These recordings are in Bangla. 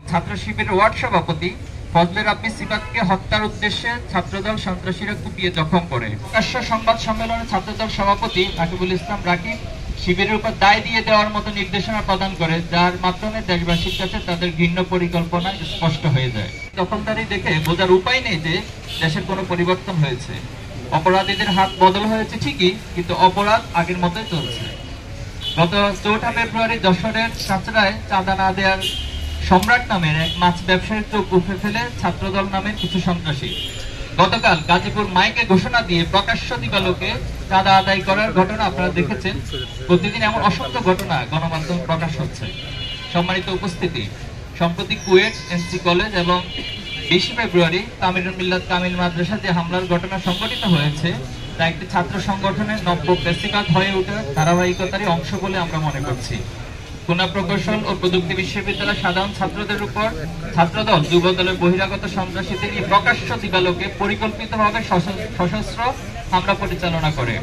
ছাত্র শিবিরের ওয়ার্ড সভাপতি ফজলে রাব্বি সিফাতকে হত্যার উদ্দেশ্যে ছাত্রদল সন্ত্রাসীরা কুপিয়ে জখম করে। প্রকাশ্য সংবাদ সম্মেলনে ছাত্রদল সভাপতি রাকিবুল ইসলাম রাকিব শিবিরের উপর দায় দিয়ে দেওয়ার মতো নির্দেশনা প্রদান করে, যার মাধ্যমে দেশবাসীর কাছে তাদের ঘৃণ্য পরিকল্পনা স্পষ্ট হয়ে যায়। দখলদারি দেখে বোঝার উপায় নেই যে দেশের কোনো পরিবর্তন হয়েছে। অপরাধীদের হাত বদল হয়েছে ঠিকই, কিন্তু অপরাধ আগের মতোই চলছে। গত 4 ফেব্রুয়ারি যশোরের চাচড়ায় চাঁদা না দেওয়ার সম্রাট নামের এক মাছ ব্যবসায়ীর চোখ উঠে ফেলে ছাত্রদল নামের কিছু সন্ত্রাসী গতকাল গাজীপুর মাইকে ঘোষণা দিয়ে প্রকাশ্য দিবালোকে চাঁদা আদায় করার ঘটনা আপনারা দেখেছেন। প্রতিদিন এমন অসংখ্য ঘটনা গণমাধ্যমে প্রকাশ হচ্ছে। সম্মানিত উপস্থিতি, সম্প্রতি কুয়েট এনসি কলেজ এবং 20 ফেব্রুয়ারি তামিরুল মিল্লাত কামিল মাদ্রাসা যে হামলার ঘটনা সংঘটিত হয়েছে তা একটি ছাত্র সংগঠনের নব্য প্রেসিকাত হয়ে ওঠার ধারাবাহিকতারই অংশ বলে আমরা মনে করছি। খুলনা প্রকৌশল ও প্রযুক্তি বিশ্ববিদ্যালয়ের সাধারণ ছাত্রদের উপর ছাত্রদল যুবদলের বহিরাগত সন্ত্রাসীদের নিয়ে প্রকাশ্য দিবালোকে পরিকল্পিতভাবে সশস্ত্র হামলা পরিচালনা করে,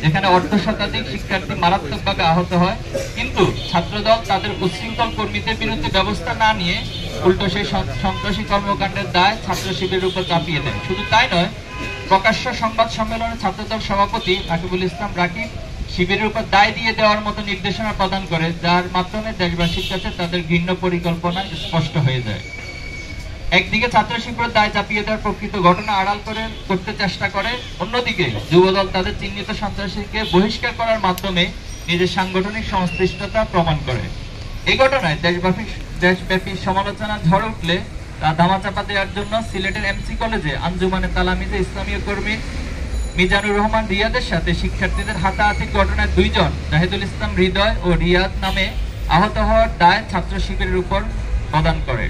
যেখানে অর্ধশতাধিক শিক্ষার্থী মারাত্মকভাবে আহত হয়। কিন্তু ছাত্রদল তাদের উচ্ছৃঙ্খল কর্মীদের বিরুদ্ধে ব্যবস্থা না নিয়ে উল্টো সেই সন্ত্রাসী কর্মকাণ্ডের দায় ছাত্র শিবিরের উপর চাপিয়ে দেয়। শুধু তাই নয়, প্রকাশ্য সংবাদ সম্মেলনে ছাত্রদল সভাপতি রাকিবুল ইসলাম রাকিব শিবিরের উপর দায় দিয়ে দেওয়ার মতো নির্দেশনা প্রদান করে, যার মাধ্যমে দেশবাসীর কাছে তাদের ঘৃণ্য পরিকল্পনা স্পষ্ট হয়ে যায়। একদিকে ছাত্র শিবিরের দায় চাপিয়ে দেওয়ার প্রকৃত ঘটনা আড়াল করতে চেষ্টা করে, অন্যদিকে যুবদল তাদের চিহ্নিত সন্ত্রাসীকে বহিষ্কার করার মাধ্যমে নিজের সাংগঠনিক সংশ্লিষ্টতা প্রমাণ করে। এই ঘটনায় দেশব্যাপী সমালোচনা ঝড় উঠলে তা ধামাচাপা দেওয়ার জন্য সিলেটের এমসি কলেজে আঞ্জুমানে তালামিজে ইসলামীয় কর্মী মিজানুর রহমান রিয়াদের সাথে শিক্ষার্থীদের হাতাহাতির ঘটনায় 2 জন জাহিদুল ইসলাম হৃদয় ও রিয়াদ নামে আহত হওয়ার দায় ছাত্র শিবিরের উপর প্রদান করে।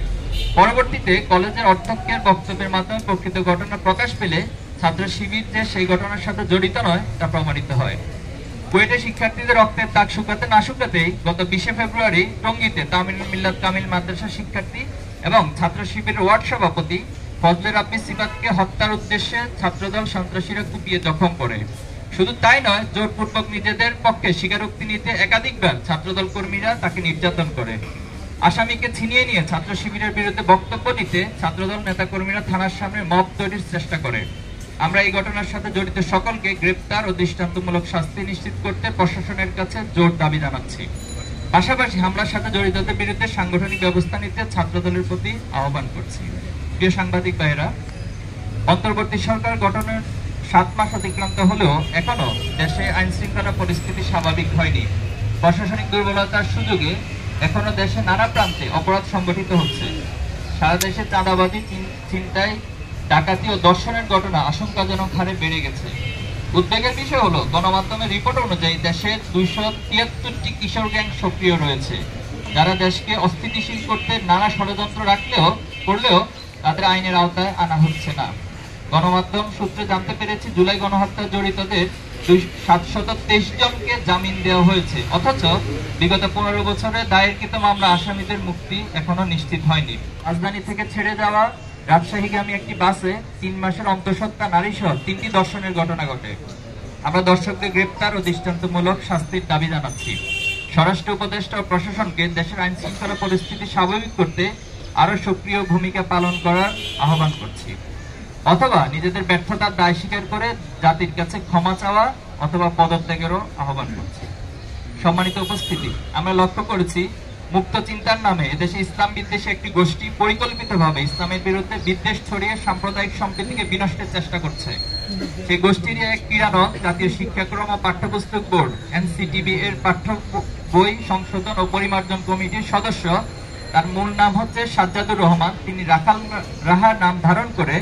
পরবর্তীতে কলেজের অধ্যক্ষের বক্তব্যের মাধ্যমে প্রকৃত ঘটনা প্রকাশ পেলে ছাত্র শিবির যে সেই ঘটনার সাথে জড়িত নয় তা প্রমাণিত হয়। কুয়েটে শিক্ষার্থীদের রক্তের দাগ শুকাতে না শুকাতেই গত 20 ফেব্রুয়ারি টঙ্গীতে তামিরুল মিল্লাত কামিল মাদ্রাসা শিক্ষার্থী এবং ছাত্র শিবিরের ওয়ার্ড সভাপতি ফজলে রাব্বি সিফাতকে হত্যার উদ্দেশ্যে ছাত্রদল সন্ত্রাসীরা কুপিয়ে জখম করে। শুধু তাই নয়, জোরপূর্বক নিজেদের পক্ষে স্বীকারোক্তি নিতে একাধিকবার ছাত্রদল কর্মীরা তাকে নির্যাতন করে। আসামিকে ছিনিয়ে নিয়ে ছাত্র শিবিরের বিরুদ্ধে বক্তব্য নিতে ছাত্রদল নেতাকর্মীরা থানার সামনে মব তৈরির চেষ্টা করে। আমরা এই ঘটনার সাথে জড়িত সকলকে গ্রেপ্তার ও দৃষ্টান্তমূলক শাস্তি নিশ্চিত করতে প্রশাসনের কাছে জোর দাবি জানাচ্ছি। পাশাপাশি হামলার সাথে জড়িতদের বিরুদ্ধে সাংগঠনিক ব্যবস্থা নিতে ছাত্রদলের প্রতি আহ্বান করছি। প্রিয় সাংবাদিক ভাইয়েরা, অন্তর্বর্তী সরকার গঠনের 7 মাস অতিক্রান্ত হলেও এখনো দেশে আইন শৃঙ্খলা পরিস্থিতি স্বাভাবিক হয়নি। প্রশাসনিক দুর্বলতার সুযোগে এখনো দেশে নানা প্রান্তে অপরাধ সংগঠিত হচ্ছে। সারা দেশে চাঁদাবাজি, ছিনতাই, ডাকাতি ও ধর্ষণের ঘটনা আশঙ্কাজনক হারে বেড়ে গেছে। উদ্বেগের বিষয় হলো, গণমাধ্যমের রিপোর্ট অনুযায়ী দেশে 273টি কিশোর গ্যাং সক্রিয় রয়েছে, যারা দেশকে অস্থিতিশীল করতে নানা ষড়যন্ত্র করলেও তাদের আইনের আওতায় আনা হচ্ছে না। গণমাধ্যম সূত্রে জানতে পেরেছি, জুলাই গণহত্যায় জড়িতদের 723 জনকে জামিন দেওয়া হয়েছে, অথচ বিগত 15 বছরে দায়েরকৃত মামলা আসামিদের মুক্তি এখনো নিশ্চিত হয়নি। রাজধানী থেকে ছেড়ে যাওয়া রাজশাহীগামী একটি বাসে 3 মাসের অন্তঃসত্ত্বা নারী সহ 3টি ধর্ষণের ঘটনা ঘটে। আমরা দর্শকদের গ্রেপ্তার ও দৃষ্টান্তমূলক শাস্তির দাবি জানাচ্ছি। স্বরাষ্ট্র উপদেষ্টা ও প্রশাসনকে দেশের আইন শৃঙ্খলা পরিস্থিতি স্বাভাবিক করতে আরো সক্রিয় ভূমিকা পালন করার আহ্বান করছি, অথবা নিজেদের ব্যর্থতার দায় স্বীকার করে জাতির কাছে ক্ষমা চাওয়া অথবা পদত্যাগেরও আহ্বান করছি। সম্মানিত উপস্থিতি, আমরা লক্ষ্য করেছি মুক্ত চিন্তার নামে এদেশে ইসলাম বিদ্বেষী একটি গোষ্ঠী পরিকল্পিতভাবে ইসলামের বিরুদ্ধে বিদ্বেষ ছড়িয়ে সাম্প্রদায়িক সম্প্রীতিকে বিনষ্টের চেষ্টা করছে। সেই গোষ্ঠীর এক ক্রীড়ানক জাতীয় শিক্ষাক্রম ও পাঠ্যপুস্তক বোর্ড এনসিটিবি এর পাঠ্য বই সংশোধন ও পরিমার্জন কমিটির সদস্য, তার মূল নাম হচ্ছে সাজ্জাদুর রহমান। তিনি রাহা নাম ধারণ করে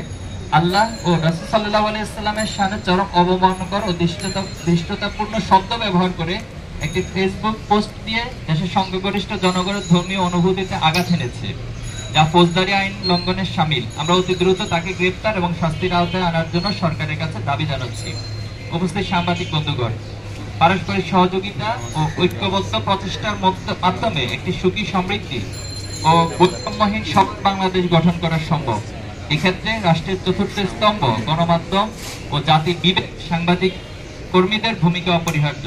আল্লাহ ও রাসূল সাল্লাল্লাহু আলাইহি ওয়াসাল্লামের শানে চরম অবমাননাকর ও দৃষ্টতাপূর্ণ শব্দ ব্যবহার করে একটি ফেসবুক পোস্ট দিয়ে দেশের সংখ্যাগরিষ্ঠ জনগণের ধর্মীয় অনুভূতিতে আঘাত এনেছে, যা ফৌজদারি আইন লঙ্ঘনের শামিল। আমরা অতি দ্রুত তাকে গ্রেপ্তার এবং শাস্তির আওতায় আনার জন্য সরকারের কাছে দাবি জানাচ্ছি। উপস্থিত সাংবাদিক বন্ধুগণ, পারস্পরিক সহযোগিতা ও ঐক্যবদ্ধ প্রচেষ্টার মাধ্যমে একটি সুখী, সমৃদ্ধি ও বৈষম্যহীন সৎ বাংলাদেশ গঠন করা সম্ভব। এক্ষেত্রে রাষ্ট্রের চতুর্থ স্তম্ভ গণমাধ্যম ও জাতির বিবেক, সাংবাদিক কর্মীদের ভূমিকা অপরিহার্য।